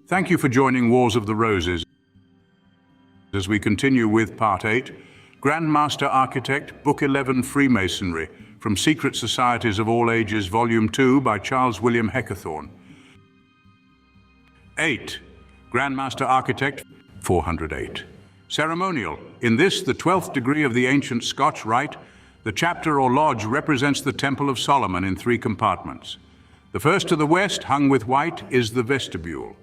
Thank you for joining Wars of the Roses as we continue with Part 8, Grand Master Architect, Book 11 Freemasonry, from Secret Societies of All Ages, Volume 2, by Charles William Heckethorn. 8. Grand Master Architect, 408. Ceremonial. In this, the 12th degree of the ancient Scotch rite, the chapter or lodge represents the Temple of Solomon in 3 compartments. The first to the west, hung with white, is the vestibule.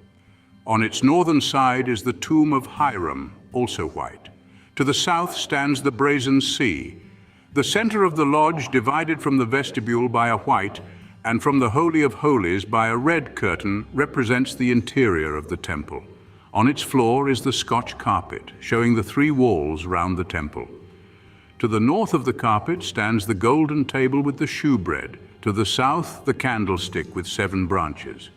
On its northern side is the tomb of Hiram, also white. To the south stands the brazen sea. The center of the lodge, divided from the vestibule by a white, and from the Holy of Holies by a red curtain, represents the interior of the temple. On its floor is the Scotch carpet, showing the 3 walls round the temple. To the north of the carpet stands the golden table with the shewbread. To the south, the candlestick with 7 branches.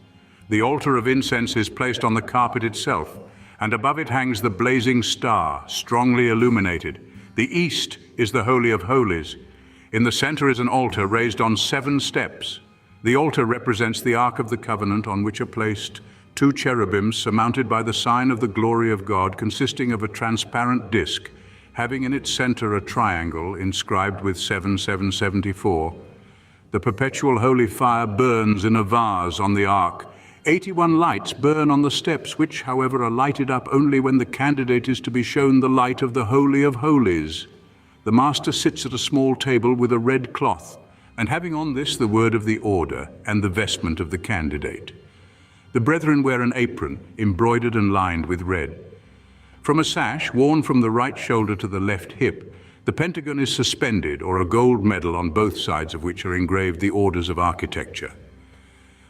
The altar of incense is placed on the carpet itself, and above it hangs the blazing star, strongly illuminated. The east is the Holy of Holies. In the center is an altar raised on 7 steps. The altar represents the Ark of the Covenant, on which are placed 2 cherubims surmounted by the sign of the glory of God, consisting of a transparent disc, having in its center a triangle inscribed with 7774. The perpetual holy fire burns in a vase on the ark. 81 lights burn on the steps, which, however, are lighted up only when the candidate is to be shown the light of the Holy of Holies. The master sits at a small table with a red cloth, and having on this the word of the order and the vestment of the candidate. The brethren wear an apron, embroidered and lined with red. From a sash, worn from the right shoulder to the left hip, the pentagon is suspended, or a gold medal on both sides of which are engraved the orders of architecture.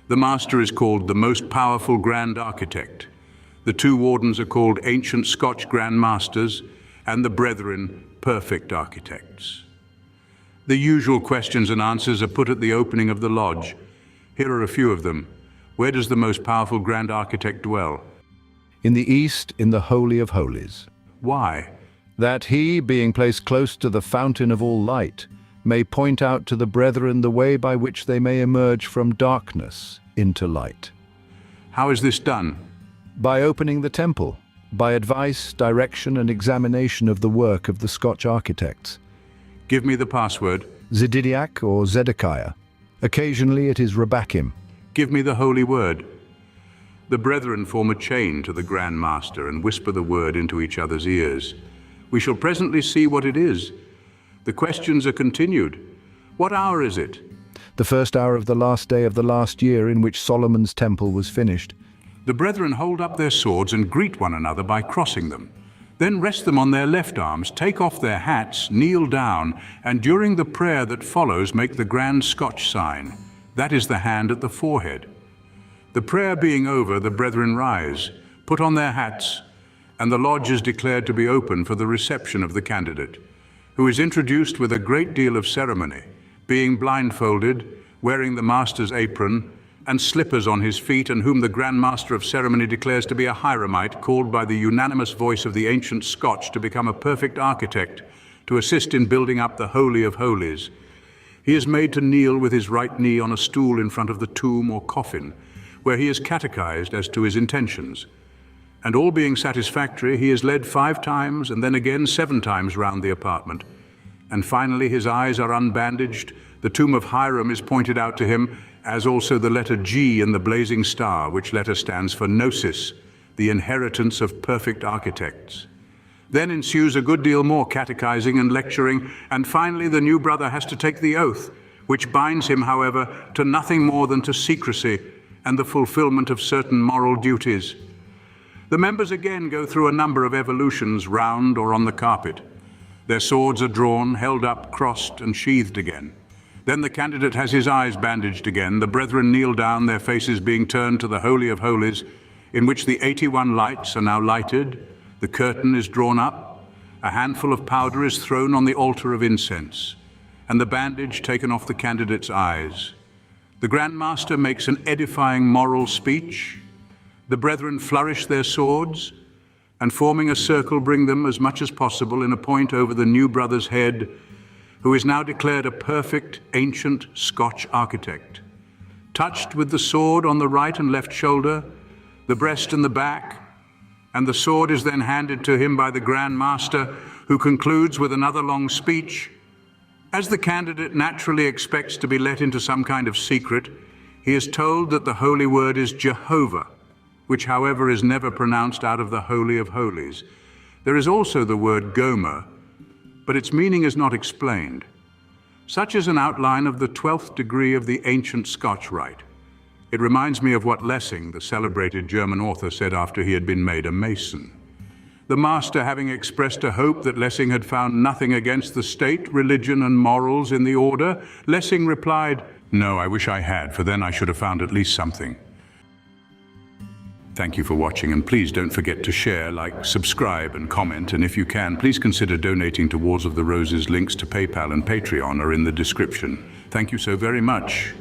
The master is called the most powerful Grand Architect. The 2 wardens are called ancient Scotch Grand Masters, and the brethren perfect architects. The usual questions and answers are put at the opening of the lodge. Here are a few of them. Where does the most powerful Grand Architect dwell? In the east, in the Holy of Holies. Why? That he, being placed close to the fountain of all light, may point out to the brethren the way by which they may emerge from darkness into light. How is this done? By opening the temple, by advice, direction, and examination of the work of the Scotch architects. Give me the password. Zedidiac or Zedekiah. Occasionally it is Rabakim. Give me the holy word. The brethren form a chain to the Grand Master and whisper the word into each other's ears. We shall presently see what it is. The questions are continued. What hour is it? The first hour of the last day of the last year in which Solomon's temple was finished. The brethren hold up their swords and greet one another by crossing them. Then rest them on their left arms, take off their hats, kneel down, and during the prayer that follows make the grand Scotch sign. That is the hand at the forehead. The prayer being over, the brethren rise, put on their hats, and the lodge is declared to be open for the reception of the candidate, who is introduced with a great deal of ceremony, being blindfolded, wearing the master's apron, and slippers on his feet, and whom the Grand Master of Ceremony declares to be a Hiramite, called by the unanimous voice of the ancient Scotch to become a perfect architect, to assist in building up the Holy of Holies. He is made to kneel with his right knee on a stool in front of the tomb or coffin, where he is catechized as to his intentions. And all being satisfactory, he is led 5 times and then again 7 times round the apartment. And finally his eyes are unbandaged, the tomb of Hiram is pointed out to him, as also the letter G in the blazing star, which letter stands for Gnosis, the inheritance of perfect architects. Then ensues a good deal more catechizing and lecturing, and finally the new brother has to take the oath, which binds him, however, to nothing more than to secrecy and the fulfillment of certain moral duties. The members again go through a number of evolutions round or on the carpet. Their swords are drawn, held up, crossed, and sheathed again. Then the candidate has his eyes bandaged again. The brethren kneel down, their faces being turned to the Holy of Holies, in which the 81 lights are now lighted. The curtain is drawn up. A handful of powder is thrown on the altar of incense, and the bandage taken off the candidate's eyes. The Grand Master makes an edifying moral speech. The brethren flourish their swords, and forming a circle bring them as much as possible in a point over the new brother's head, who is now declared a perfect ancient Scotch architect. Touched with the sword on the right and left shoulder, the breast and the back, and the sword is then handed to him by the Grand Master, who concludes with another long speech. As the candidate naturally expects to be let into some kind of secret, he is told that the holy word is Jehovah, which, however, is never pronounced out of the Holy of Holies. There is also the word Gomer, but its meaning is not explained. Such is an outline of the 12th degree of the ancient Scotch rite. It reminds me of what Lessing, the celebrated German author, said after he had been made a Mason. The master, having expressed a hope that Lessing had found nothing against the state, religion, and morals in the order, Lessing replied, "No, I wish I had, for then I should have found at least something." Thank you for watching, and please don't forget to share, like, subscribe, and comment, and if you can, please consider donating to Wars of the Roses. Links to PayPal and Patreon are in the description. Thank you so very much.